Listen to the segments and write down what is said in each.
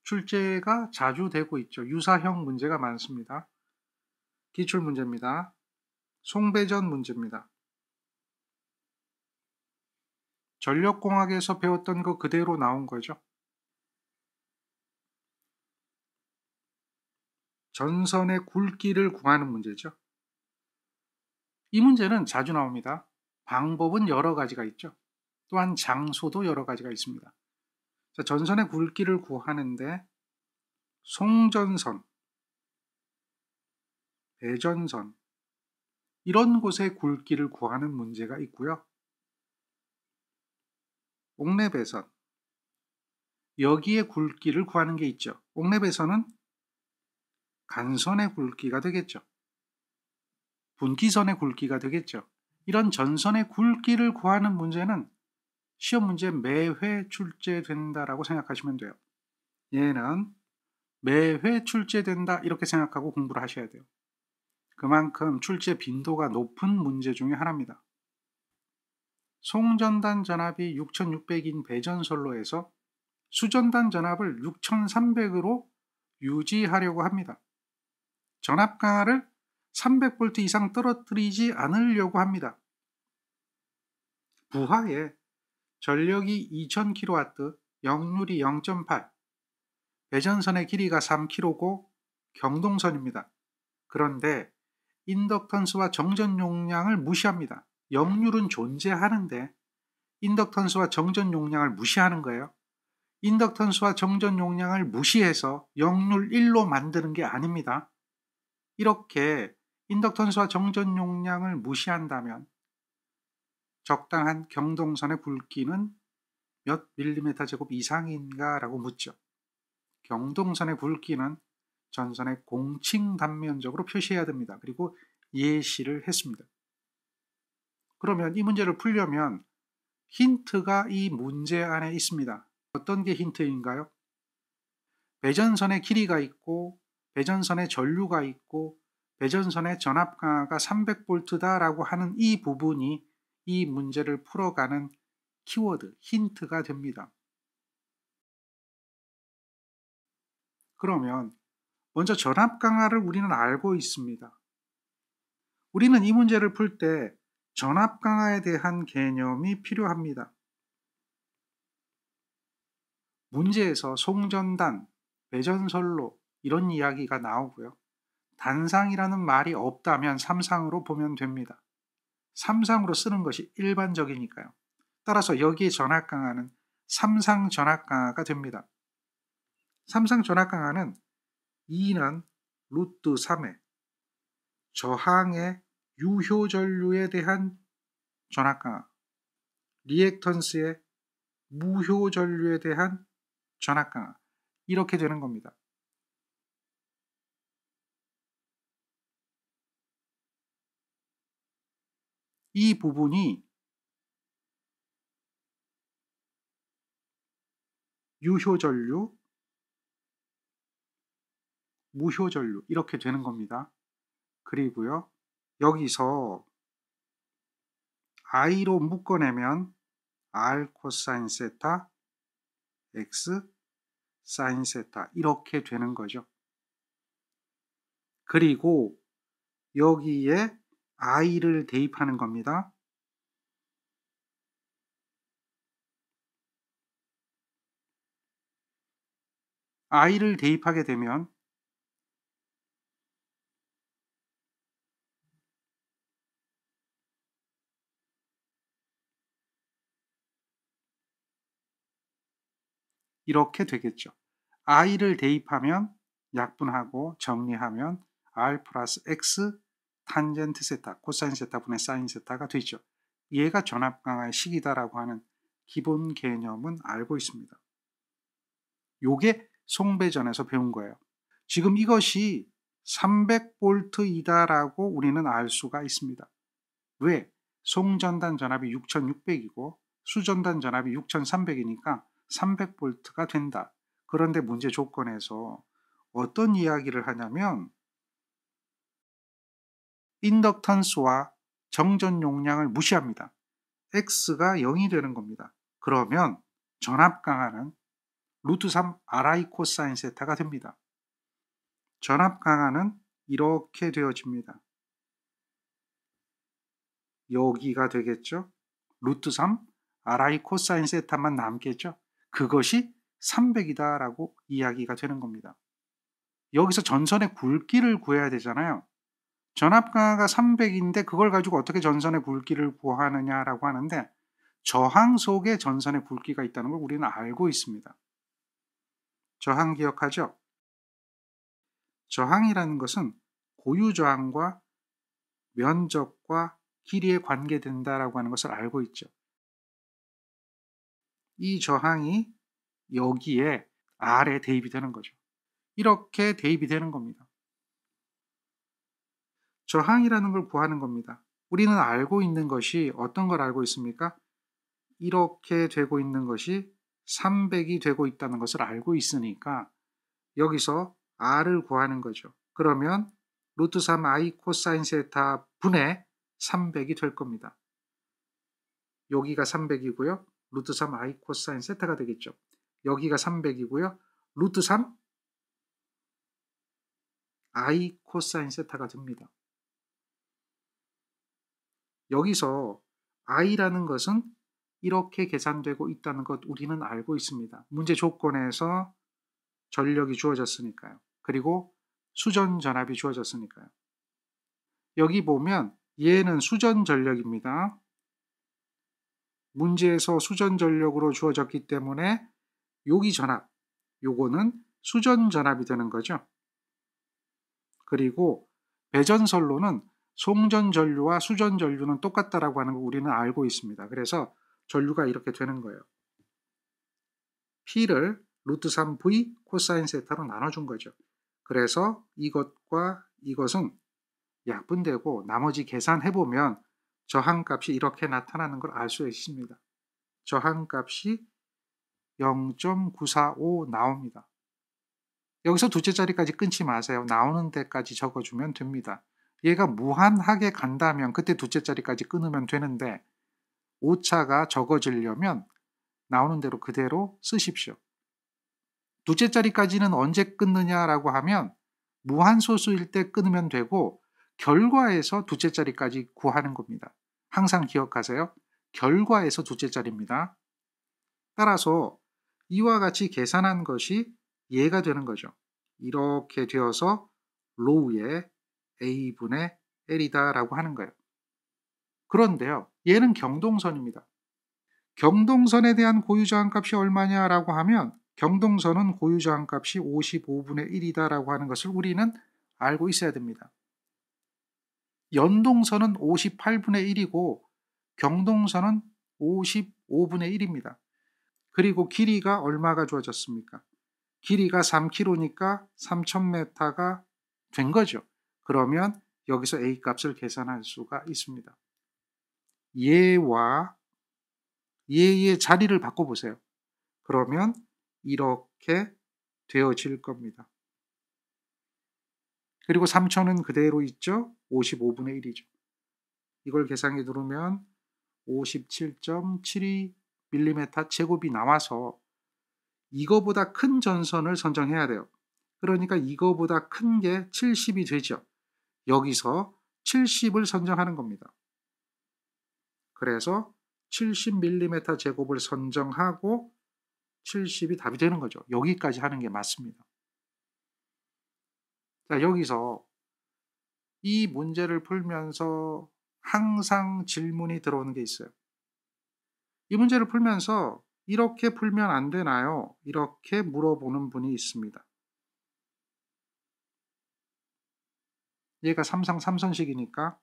출제가 자주 되고 있죠. 유사형 문제가 많습니다. 기출문제입니다. 송배전 문제입니다. 전력공학에서 배웠던 거 그대로 나온 거죠. 전선의 굵기를 구하는 문제죠. 이 문제는 자주 나옵니다. 방법은 여러 가지가 있죠. 또한 장소도 여러 가지가 있습니다. 자, 전선의 굵기를 구하는데 송전선, 배전선 이런 곳의 굵기를 구하는 문제가 있고요. 옥내배선 여기에 굵기를 구하는 게 있죠. 옥내배선은 간선의 굵기가 되겠죠. 분기선의 굵기가 되겠죠. 이런 전선의 굵기를 구하는 문제는 시험 문제 매회 출제된다라고 생각하시면 돼요. 얘는 매회 출제된다 이렇게 생각하고 공부를 하셔야 돼요. 그만큼 출제 빈도가 높은 문제 중에 하나입니다. 송전단 전압이 6600인 배전선로에서 수전단 전압을 6300으로 유지하려고 합니다. 전압 강화를 300V 이상 떨어뜨리지 않으려고 합니다. 부하에 전력이 2000kW, 역률이 0.8, 배전선의 길이가 3km고 경동선입니다. 그런데 인덕턴스와 정전 용량을 무시합니다. 역률은 존재하는데 인덕턴스와 정전 용량을 무시하는 거예요. 인덕턴스와 정전 용량을 무시해서 역률 1로 만드는 게 아닙니다. 이렇게 인덕턴스와 정전 용량을 무시한다면 적당한 경동선의 굵기는 몇 밀리미터 제곱 이상인가 라고 묻죠. 경동선의 굵기는 전선의 공칭 단면적으로 표시해야 됩니다. 그리고 예시를 했습니다. 그러면 이 문제를 풀려면 힌트가 이 문제 안에 있습니다. 어떤 게 힌트인가요? 배전선의 길이가 있고 배전선의 전류가 있고 배전선의 전압 강화가 300V다라고 하는 이 부분이 이 문제를 풀어가는 키워드, 힌트가 됩니다. 그러면 먼저 전압 강화를 우리는 알고 있습니다. 우리는 이 문제를 풀 때 전압 강화에 대한 개념이 필요합니다. 문제에서 송전단, 배전선로 이런 이야기가 나오고요. 단상이라는 말이 없다면 삼상으로 보면 됩니다. 삼상으로 쓰는 것이 일반적이니까요. 따라서 여기에 전압 강화는 삼상 전압 강화가 됩니다. 삼상 전압 강화는 E는 루트 3의 저항의 유효 전류에 대한 전압 강화, 리액턴스의 무효 전류에 대한 전압 강화 이렇게 되는 겁니다. 이 부분이 유효 전류, 무효 전류 이렇게 되는 겁니다. 그리고요. 여기서 i로 묶어내면 r 코사인 세타 x 사인 세타 이렇게 되는 거죠. 그리고 여기에 i를 대입하는 겁니다. i를 대입하게 되면 이렇게 되겠죠. i를 대입하면 약분하고 정리하면 r 플러스 x 탄젠트 세타, 코사인 세타 분의 사인 세타가 되죠. 얘가 전압 강화의 식이다라고 하는 기본 개념은 알고 있습니다. 요게 송배전에서 배운 거예요. 지금 이것이 300V이다라고 우리는 알 수가 있습니다. 왜? 송전단 전압이 6600이고 수전단 전압이 6300이니까 300V가 된다. 그런데 문제 조건에서 어떤 이야기를 하냐면 인덕턴스와 정전 용량을 무시합니다. X가 0이 되는 겁니다. 그러면 전압 강화는 루트 3 Ri 코사인 세타가 됩니다. 전압 강화는 이렇게 되어집니다. 여기가 되겠죠. 루트 3 Ri 코사인 세타만 남겠죠. 그것이 300이다 라고 이야기가 되는 겁니다. 여기서 전선의 굵기를 구해야 되잖아요. 전압 강화가 300인데 그걸 가지고 어떻게 전선의 굵기를 구하느냐라고 하는데, 저항 속에 전선의 굵기가 있다는 걸 우리는 알고 있습니다. 저항 기억하죠? 저항이라는 것은 고유 저항과 면적과 길이에 관계된다라고 하는 것을 알고 있죠. 이 저항이 여기에 R에 대입이 되는 거죠. 이렇게 대입이 되는 겁니다. 저항이라는 걸 구하는 겁니다. 우리는 알고 있는 것이 어떤 걸 알고 있습니까? 이렇게 되고 있는 것이 300이 되고 있다는 것을 알고 있으니까 여기서 R을 구하는 거죠. 그러면 루트 3 I 코사인 세타 분의 300이 될 겁니다. 여기가 300이고요. 루트 3 I 코사인 세타가 되겠죠. 여기가 300이고요. 루트 3 I 코사인 세타가 됩니다. 여기서 I라는 것은 이렇게 계산되고 있다는 것 우리는 알고 있습니다. 문제 조건에서 전력이 주어졌으니까요. 그리고 수전 전압이 주어졌으니까요. 여기 보면 얘는 수전 전력입니다. 문제에서 수전 전력으로 주어졌기 때문에 여기 전압, 요거는 수전 전압이 되는 거죠. 그리고 배전선로는 송전 전류와 수전 전류는 똑같다라고 하는 거 우리는 알고 있습니다. 그래서 전류가 이렇게 되는 거예요. P를 루트 3V 코사인 세타로 나눠준 거죠. 그래서 이것과 이것은 약분되고 나머지 계산해보면 저항값이 이렇게 나타나는 걸 알 수 있습니다. 저항값이 0.945 나옵니다. 여기서 두째 자리까지 끊지 마세요. 나오는 데까지 적어주면 됩니다. 얘가 무한하게 간다면 그때 두째 자리까지 끊으면 되는데 오차가 적어지려면 나오는 대로 그대로 쓰십시오. 두째 자리까지는 언제 끊느냐라고 하면 무한소수일 때 끊으면 되고 결과에서 두째 자리까지 구하는 겁니다. 항상 기억하세요. 결과에서 두째 자리입니다. 따라서 이와 같이 계산한 것이 얘가 되는 거죠. 이렇게 되어서 로우의 A분의 L이다 라고 하는 거예요. 그런데요, 얘는 경동선입니다. 경동선에 대한 고유저항값이 얼마냐라고 하면 경동선은 고유저항값이 55분의 1이다 라고 하는 것을 우리는 알고 있어야 됩니다. 연동선은 58분의 1이고 경동선은 55분의 1입니다. 그리고 길이가 얼마가 주어졌습니까? 길이가 3km니까 3000m가 된 거죠. 그러면 여기서 A 값을 계산할 수가 있습니다. 얘와 얘의 자리를 바꿔보세요. 그러면 이렇게 되어질 겁니다. 그리고 3000은 그대로 있죠? 55분의 1이죠. 이걸 계산기 누르면 57.72mm 제곱이 나와서 이거보다 큰 전선을 선정해야 돼요. 그러니까 이거보다 큰 게 70이 되죠. 여기서 70을 선정하는 겁니다. 그래서 70mm 제곱을 선정하고 70이 답이 되는 거죠. 여기까지 하는 게 맞습니다. 자, 여기서 이 문제를 풀면서 항상 질문이 들어오는 게 있어요. 이 문제를 풀면서 이렇게 풀면 안 되나요? 이렇게 물어보는 분이 있습니다. 얘가 3상 3선식이니까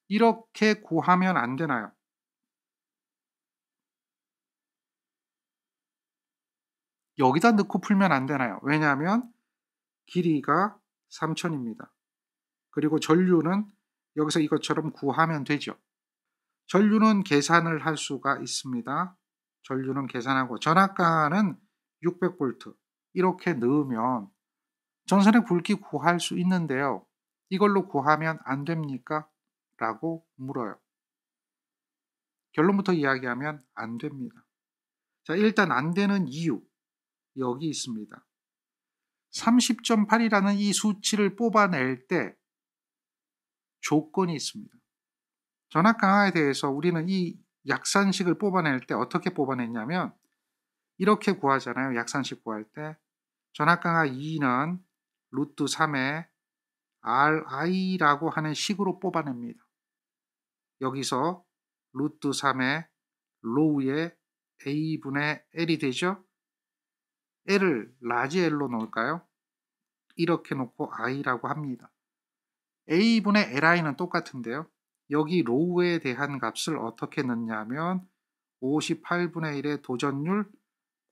이렇게 구하면 안 되나요? 여기다 넣고 풀면 안 되나요? 왜냐하면 길이가 3000입니다. 그리고 전류는 여기서 이것처럼 구하면 되죠. 전류는 계산을 할 수가 있습니다. 전류는 계산하고 전압가는 600V 이렇게 넣으면 전선의 굵기 구할 수 있는데요. 이걸로 구하면 안 됩니까? 라고 물어요. 결론부터 이야기하면 안 됩니다. 자, 일단 안 되는 이유 여기 있습니다. 30.8이라는 이 수치를 뽑아낼 때 조건이 있습니다. 전압 강화에 대해서 우리는 이 약산식을 뽑아낼 때 어떻게 뽑아냈냐면 이렇게 구하잖아요. 약산식 구할 때 전압 강화 2는 루트 3의 ri라고 하는 식으로 뽑아냅니다. 여기서 루트 3의 로우에 a분의 l이 되죠. l을 라지 l로 놓을까요? 이렇게 놓고 i라고 합니다. a분의 li는 똑같은데요. 여기 로우에 대한 값을 어떻게 넣냐면 58분의 1의 도전율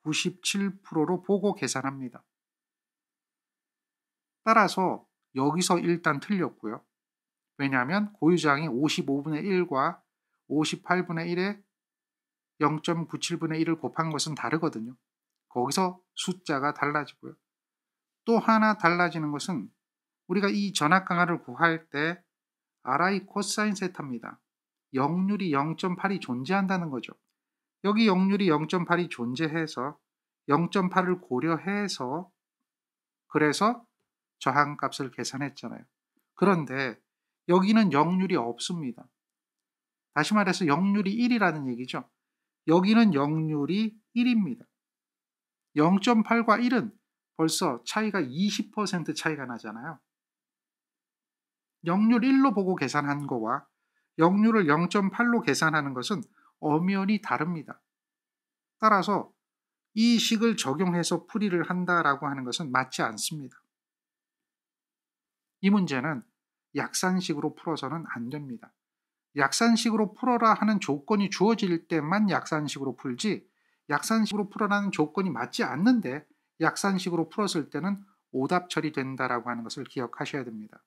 97%로 보고 계산합니다. 따라서 여기서 일단 틀렸고요. 왜냐하면 고유저항이 55분의 1과 58분의 1의 0.97분의 1을 곱한 것은 다르거든요. 거기서 숫자가 달라지고요. 또 하나 달라지는 것은 우리가 이 전압 강화를 구할 때 RI 코사인 세타입니다. 역률이 0.8이 존재한다는 거죠. 여기 역률이 0.8이 존재해서 0.8을 고려해서 그래서 저항값을 계산했잖아요. 그런데 여기는 역률이 없습니다. 다시 말해서 역률이 1이라는 얘기죠. 여기는 역률이 1입니다. 0.8과 1은 벌써 차이가 20% 차이가 나잖아요. 역률 1로 보고 계산한 거와 역률을 0.8로 계산하는 것은 엄연히 다릅니다. 따라서 이 식을 적용해서 풀이를 한다라고 하는 것은 맞지 않습니다. 이 문제는 약산식으로 풀어서는 안 됩니다. 약산식으로 풀어라 하는 조건이 주어질 때만 약산식으로 풀지 약산식으로 풀어라는 조건이 맞지 않는데 약산식으로 풀었을 때는 오답 처리된다라고 하는 것을 기억하셔야 됩니다.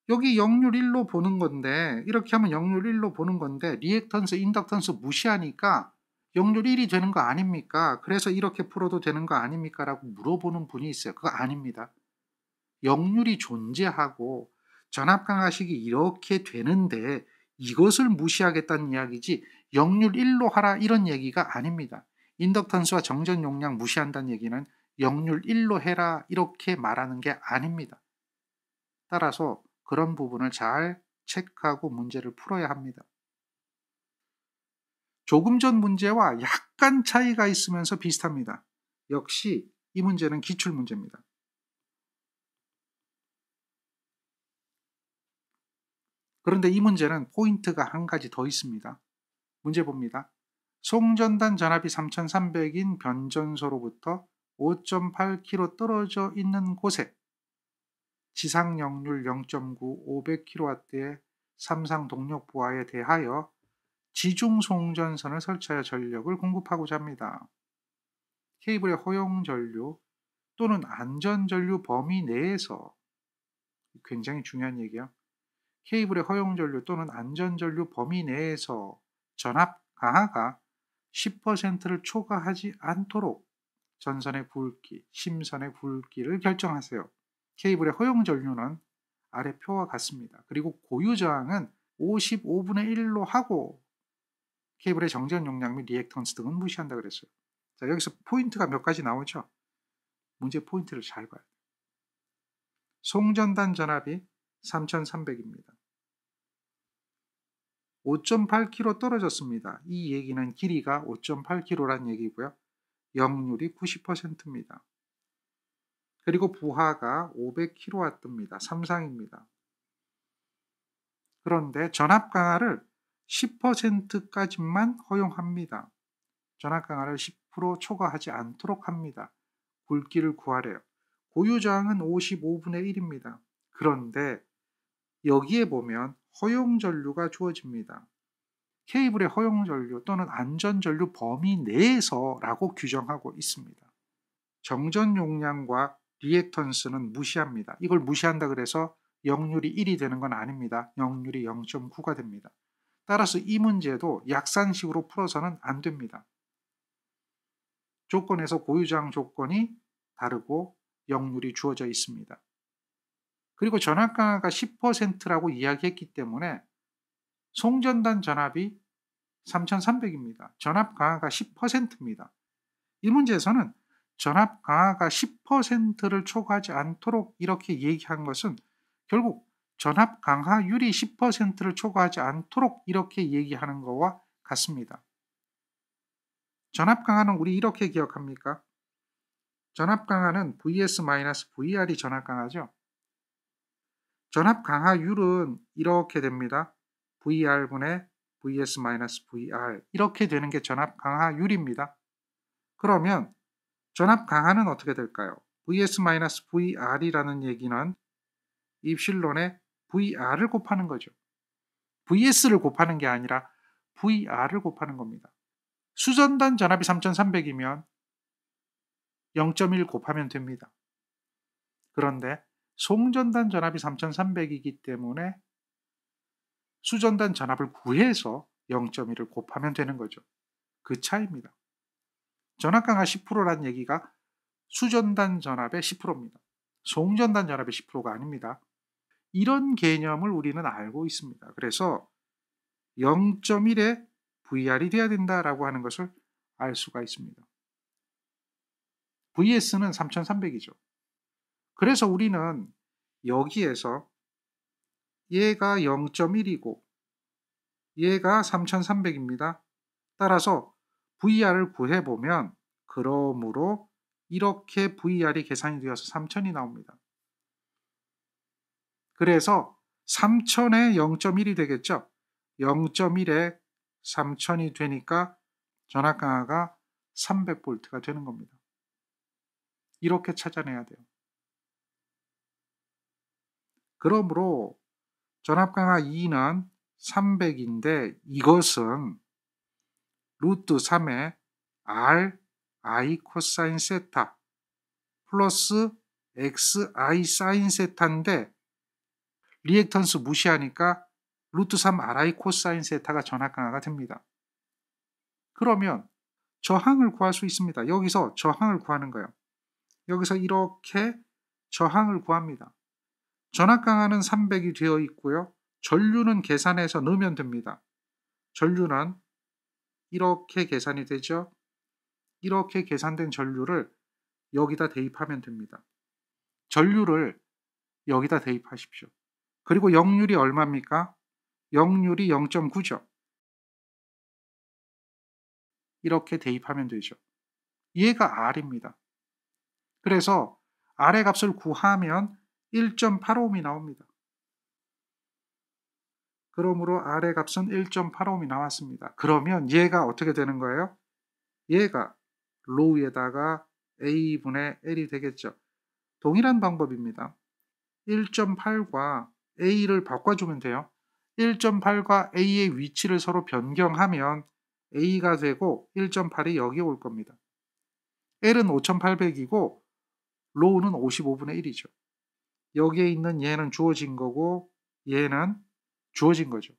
여기 역률 1로 보는 건데 이렇게 하면 역률 1로 보는 건데 리액턴스, 인덕턴스 무시하니까 역률 1이 되는 거 아닙니까? 그래서 이렇게 풀어도 되는 거 아닙니까? 라고 물어보는 분이 있어요. 그거 아닙니다. 역률이 존재하고 전압 강화식이 이렇게 되는데 이것을 무시하겠다는 이야기지 역률 1로 하라 이런 얘기가 아닙니다. 인덕턴스와 정전 용량 무시한다는 얘기는 역률 1로 해라 이렇게 말하는 게 아닙니다. 따라서 그런 부분을 잘 체크하고 문제를 풀어야 합니다. 조금 전 문제와 약간 차이가 있으면서 비슷합니다. 역시 이 문제는 기출 문제입니다. 그런데 이 문제는 포인트가 한 가지 더 있습니다. 문제 봅니다. 송전단 전압이 3300인 변전소로부터 5.8km 떨어져 있는 곳에 지상 역률 0.9 500kW의 삼상 동력 부하에 대하여 지중 송전선을 설치하여 전력을 공급하고자 합니다. 케이블의 허용 전류 또는 안전 전류 범위 내에서 굉장히 중요한 얘기야. 케이블의 허용 전류 또는 안전 전류 범위 내에서 전압 강하가 10%를 초과하지 않도록 전선의 굵기, 심선의 굵기를 결정하세요. 케이블의 허용 전류는 아래 표와 같습니다. 그리고 고유 저항은 55분의 1로 하고 케이블의 정전 용량 및 리액턴스 등은 무시한다 그랬어요. 자, 여기서 포인트가 몇 가지 나오죠? 문제 포인트를 잘 봐야 돼요. 송전단 전압이 3300입니다. 5.8km 떨어졌습니다. 이 얘기는 길이가 5.8km란 얘기고요. 역률이 90%입니다. 그리고 부하가 500kW입니다. 삼상입니다. 그런데 전압 강화를 10%까지만 허용합니다. 전압 강화를 10% 초과하지 않도록 합니다. 굵기를 구하래요. 고유 저항은 55분의 1입니다. 그런데 여기에 보면 허용 전류가 주어집니다. 케이블의 허용 전류 또는 안전 전류 범위 내에서라고 규정하고 있습니다. 정전 용량과 리액턴스는 무시합니다. 이걸 무시한다 그래서 역률이 1이 되는 건 아닙니다. 역률이 0.9가 됩니다. 따라서 이 문제도 약산식으로 풀어서는 안 됩니다. 조건에서 고유저항 조건이 다르고 역률이 주어져 있습니다. 그리고 전압 강화가 10%라고 이야기했기 때문에 송전단 전압이 3300입니다. 전압 강하가 10%입니다. 이 문제에서는 전압 강하가 10%를 초과하지 않도록 이렇게 얘기한 것은 결국 전압 강하율이 10%를 초과하지 않도록 이렇게 얘기하는 것과 같습니다. 전압 강하는 우리 이렇게 기억합니까? 전압 강하는 VS-VR이 전압 강하죠. 전압 강하율은 이렇게 됩니다. VR분의 VS-VR 이렇게 되는 게 전압 강하율입니다. 그러면 전압 강하는 어떻게 될까요? VS-VR이라는 얘기는 입실론에 VR을 곱하는 거죠. VS를 곱하는 게 아니라 VR을 곱하는 겁니다. 수전단 전압이 3300이면 0.1 곱하면 됩니다. 그런데 송전단 전압이 3300이기 때문에 수전단 전압을 구해서 0.1을 곱하면 되는 거죠. 그 차이입니다. 전압 강하 10%라는 얘기가 수전단 전압의 10%입니다. 송전단 전압의 10%가 아닙니다. 이런 개념을 우리는 알고 있습니다. 그래서 0.1에 VR이 돼야 된다라고 하는 것을 알 수가 있습니다. VS는 3300이죠. 그래서 우리는 여기에서 얘가 0.1이고 얘가 3300입니다. 따라서 VR을 구해보면 그러므로 이렇게 VR이 계산이 되어서 3000이 나옵니다. 그래서 3000에 0.1이 되겠죠. 0.1에 3000이 되니까 전압 강하가 300V가 되는 겁니다. 이렇게 찾아내야 돼요. 그러므로 전압 강하 2는 300인데 이것은 루트 3의 R, I 코사인 세타 플러스 X, I 사인 세타인데 리액턴스 무시하니까 루트 3 RI 코사인 세타가 전압 강하가 됩니다. 그러면 저항을 구할 수 있습니다. 여기서 저항을 구하는 거예요. 여기서 이렇게 저항을 구합니다. 전압 강하는 300이 되어 있고요. 전류는 계산해서 넣으면 됩니다. 전류는 이렇게 계산이 되죠. 이렇게 계산된 전류를 여기다 대입하면 됩니다. 전류를 여기다 대입하십시오. 그리고 역률이 얼마입니까? 역률이 0.9죠. 이렇게 대입하면 되죠. 얘가 R입니다. 그래서 R의 값을 구하면 1.8ohm이 나옵니다. 그러므로 R의 값은 1.8ohm이 나왔습니다. 그러면 얘가 어떻게 되는 거예요? 얘가 로우에다가 A분의 L이 되겠죠. 동일한 방법입니다. 1.8과 A를 바꿔주면 돼요. 1.8과 A의 위치를 서로 변경하면 A가 되고 1.8이 여기 올 겁니다. L은 5800이고 로우는 55분의 1이죠. 여기에 있는 얘는 주어진 거고 얘는 주어진 거죠.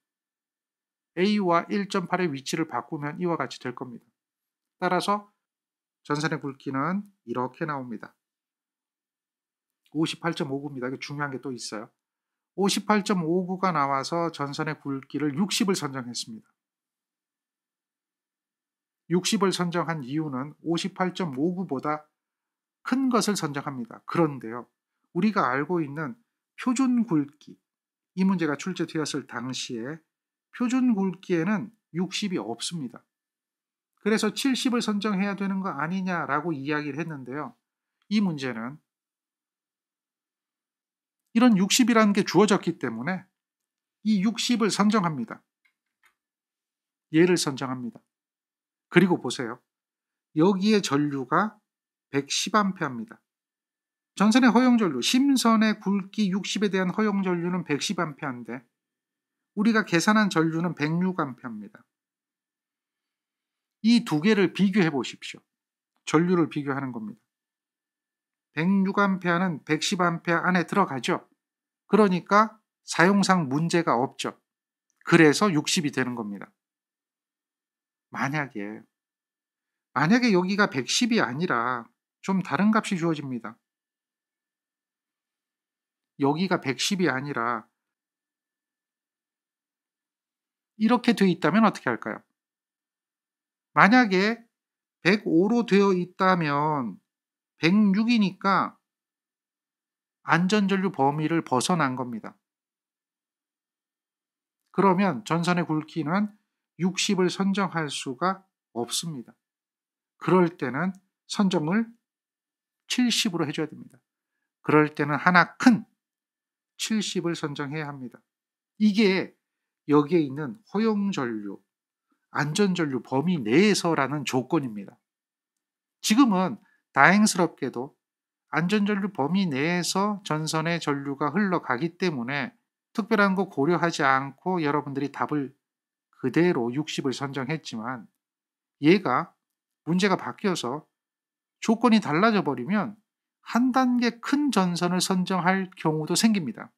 A와 1.8의 위치를 바꾸면 이와 같이 될 겁니다. 따라서 전선의 굵기는 이렇게 나옵니다. 58.59입니다. 이게 중요한 게 또 있어요. 58.59가 나와서 전선의 굵기를 60을 선정했습니다. 60을 선정한 이유는 58.59보다 큰 것을 선정합니다. 그런데요, 우리가 알고 있는 표준 굵기, 이 문제가 출제되었을 당시에 표준 굵기에는 60이 없습니다. 그래서 70을 선정해야 되는 거 아니냐라고 이야기를 했는데요. 이 문제는 이런 60이라는 게 주어졌기 때문에 이 60을 선정합니다. 얘를 선정합니다. 그리고 보세요. 여기에 전류가 110A입니다. 전선의 허용전류, 심선의 굵기 60에 대한 허용전류는 110A인데 우리가 계산한 전류는 106A입니다. 이 두 개를 비교해 보십시오. 전류를 비교하는 겁니다. 106A는 110A 안에 들어가죠. 그러니까 사용상 문제가 없죠. 그래서 60이 되는 겁니다. 만약에 여기가 110이 아니라 좀 다른 값이 주어집니다. 여기가 110이 아니라 이렇게 돼 있다면 어떻게 할까요? 만약에 105로 되어 있다면 106이니까 안전전류 범위를 벗어난 겁니다. 그러면 전선의 굵기는 60을 선정할 수가 없습니다. 그럴 때는 선정을 70으로 해줘야 됩니다. 그럴 때는 하나 큰 70을 선정해야 합니다. 이게 여기에 있는 허용전류, 안전전류 범위 내에서라는 조건입니다. 지금은 다행스럽게도 안전전류 범위 내에서 전선의 전류가 흘러가기 때문에 특별한 거 고려하지 않고 여러분들이 답을 그대로 60을 선정했지만 얘가 문제가 바뀌어서 조건이 달라져 버리면 한 단계 큰 전선을 선정할 경우도 생깁니다.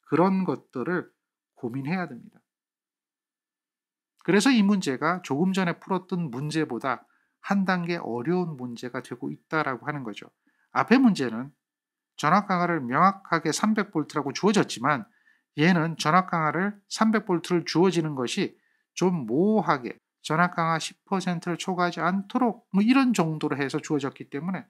그런 것들을 고민해야 됩니다. 그래서 이 문제가 조금 전에 풀었던 문제보다 한 단계 어려운 문제가 되고 있다라고 하는 거죠. 앞의 문제는 전압 강화를 명확하게 300V라고 주어졌지만 얘는 전압 강화를 300V를 주어지는 것이 좀 모호하게 전압 강화 10%를 초과하지 않도록 이런 정도로 해서 주어졌기 때문에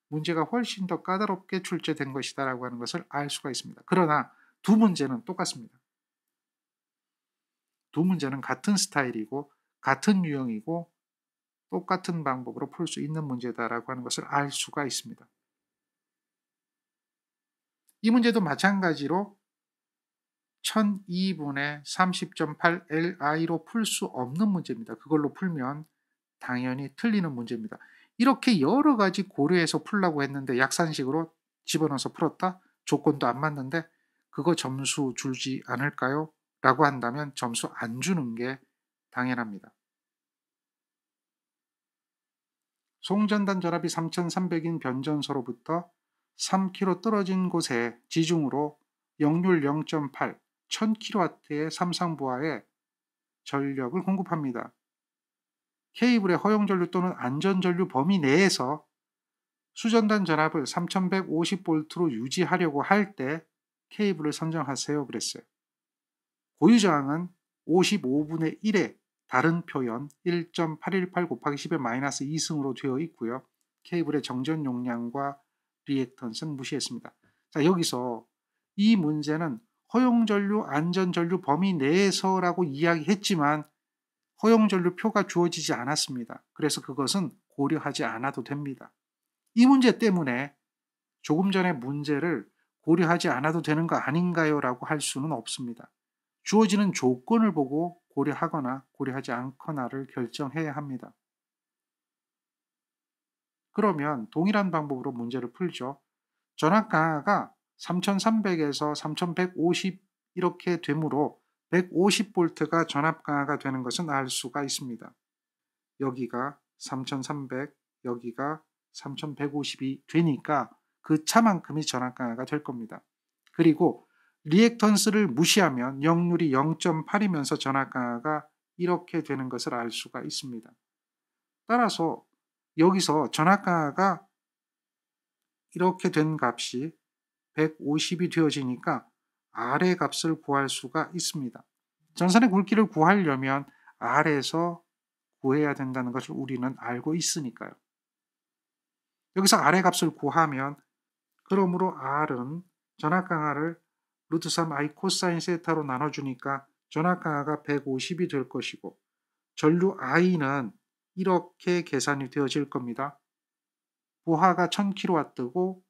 문제가 훨씬 더 까다롭게 출제된 것이다라고 하는 것을 알 수가 있습니다. 그러나 두 문제는 똑같습니다. 두 문제는 같은 스타일이고 같은 유형이고 똑같은 방법으로 풀 수 있는 문제다라고 하는 것을 알 수가 있습니다. 이 문제도 마찬가지로 1002분의 30.8 Li로 풀 수 없는 문제입니다. 그걸로 풀면 당연히 틀리는 문제입니다. 이렇게 여러 가지 고려해서 풀라고 했는데 약산식으로 집어넣어서 풀었다? 조건도 안 맞는데 그거 점수 주지 않을까요? 라고 한다면 점수 안 주는 게 당연합니다. 송전단 전압이 3300인 변전소로부터 3km 떨어진 곳에 지중으로 역률 0.8, 1000kW의 삼상부하에 전력을 공급합니다. 케이블의 허용전류 또는 안전전류 범위 내에서 수전단 전압을 3150V로 유지하려고 할 때 케이블을 선정하세요 그랬어요. 고유저항은 55분의 1의 다른 표현 1.818 곱하기 10의 마이너스 2승으로 되어 있고요. 케이블의 정전 용량과 리액턴스는 무시했습니다. 자, 여기서 이 문제는 허용전류, 안전전류 범위 내에서라고 이야기했지만 허용전류 표가 주어지지 않았습니다. 그래서 그것은 고려하지 않아도 됩니다. 이 문제 때문에 조금 전에 문제를 고려하지 않아도 되는 거 아닌가요? 라고 할 수는 없습니다. 주어지는 조건을 보고 고려하거나 고려하지 않거나를 결정해야 합니다. 그러면 동일한 방법으로 문제를 풀죠. 전압 강화가 3300에서 3150 이렇게 되므로 150V가 전압 강화가 되는 것은 알 수가 있습니다. 여기가 3300, 여기가 3150이 되니까 그 차만큼이 전압 강화가 될 겁니다. 그리고 리액턴스를 무시하면 역률이 0.8이면서 전압 강화가 이렇게 되는 것을 알 수가 있습니다. 따라서 여기서 전압 강화가 이렇게 된 값이 150이 되어지니까 R의 값을 구할 수가 있습니다. 전선의 굵기를 구하려면 R에서 구해야 된다는 것을 우리는 알고 있으니까요. 여기서 R의 값을 구하면 그러므로 R은 전압 강화를 루트 3 I 코사인 세타로 나눠주니까 전압 강화가 150이 될 것이고 전류 I는 이렇게 계산이 되어질 겁니다. 부하가 1000kW고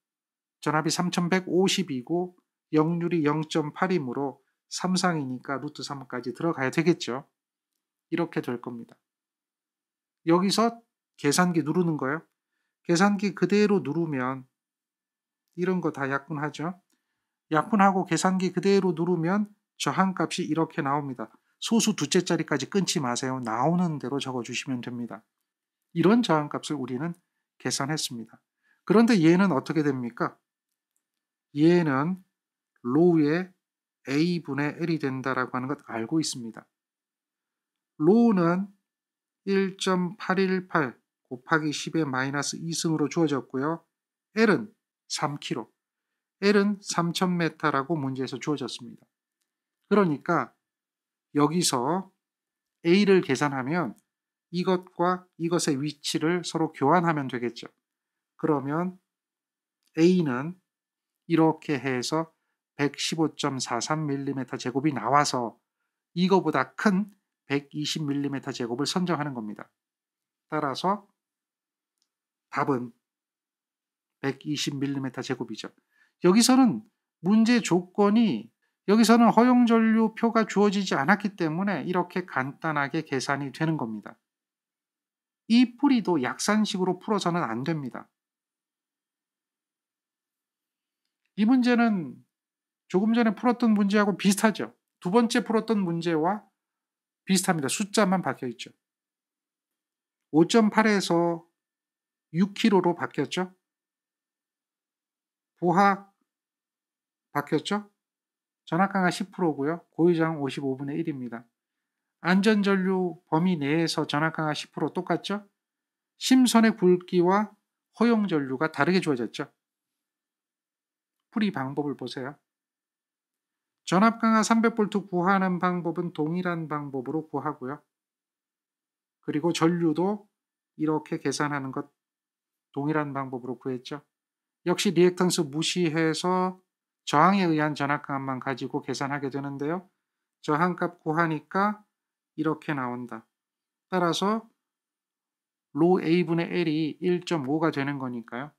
전압이 3150이고 역률이 0.8이므로 3상이니까 루트 3까지 들어가야 되겠죠. 이렇게 될 겁니다. 여기서 계산기 누르는 거예요. 계산기 그대로 누르면 이런 거 다 약분하죠. 약분하고 계산기 그대로 누르면 저항값이 이렇게 나옵니다. 소수 두째 자리까지 끊지 마세요. 나오는 대로 적어주시면 됩니다. 이런 저항값을 우리는 계산했습니다. 그런데 얘는 어떻게 됩니까? 얘는 로우의 A분의 L이 된다라고 하는 것 알고 있습니다. 로우는 1.818 곱하기 10의 마이너스 2승으로 주어졌고요. L은 3kg, L은 3000m라고 문제에서 주어졌습니다. 그러니까 여기서 A를 계산하면 이것과 이것의 위치를 서로 교환하면 되겠죠. 그러면 A는 이렇게 해서 115.43mm 제곱이 나와서 이거보다 큰 120mm 제곱을 선정하는 겁니다. 따라서 답은 120mm 제곱이죠. 여기서는 문제 조건이 여기서는 허용전류표가 주어지지 않았기 때문에 이렇게 간단하게 계산이 되는 겁니다. 이 풀이도 약산식으로 풀어서는 안 됩니다. 이 문제는 조금 전에 풀었던 문제하고 비슷하죠. 두 번째 풀었던 문제와 비슷합니다. 숫자만 바뀌어 있죠. 5.8에서 6kg로 바뀌었죠. 부하 바뀌었죠. 전압강하 10%고요. 고유장 55분의 1입니다. 안전전류 범위 내에서 전압강하 10% 똑같죠. 심선의 굵기와 허용전류가 다르게 주어졌죠. 풀이 방법을 보세요. 전압강하 300V 구하는 방법은 동일한 방법으로 구하고요. 그리고 전류도 이렇게 계산하는 것 동일한 방법으로 구했죠. 역시 리액턴스 무시해서 저항에 의한 전압강만 가지고 계산하게 되는데요. 저항값 구하니까 이렇게 나온다. 따라서 로 A분의 L이 1.5가 되는 거니까요.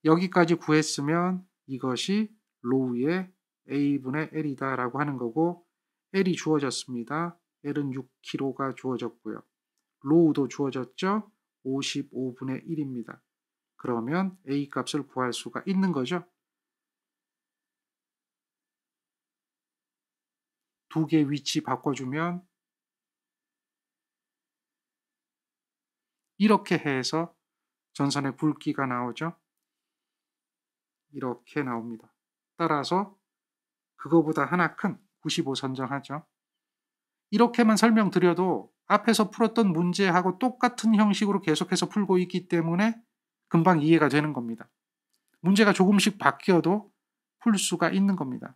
여기까지 구했으면 이것이 로우의 A분의 L이다 라고 하는 거고, L이 주어졌습니다. L은 6kg가 주어졌고요. 로우도 주어졌죠. 55분의 1입니다. 그러면 A 값을 구할 수가 있는 거죠. 두 개 위치 바꿔주면 이렇게 해서 전선의 굵기가 나오죠. 이렇게 나옵니다. 따라서 그거보다 하나 큰 95 선정하죠. 이렇게만 설명드려도 앞에서 풀었던 문제하고 똑같은 형식으로 계속해서 풀고 있기 때문에 금방 이해가 되는 겁니다. 문제가 조금씩 바뀌어도 풀 수가 있는 겁니다.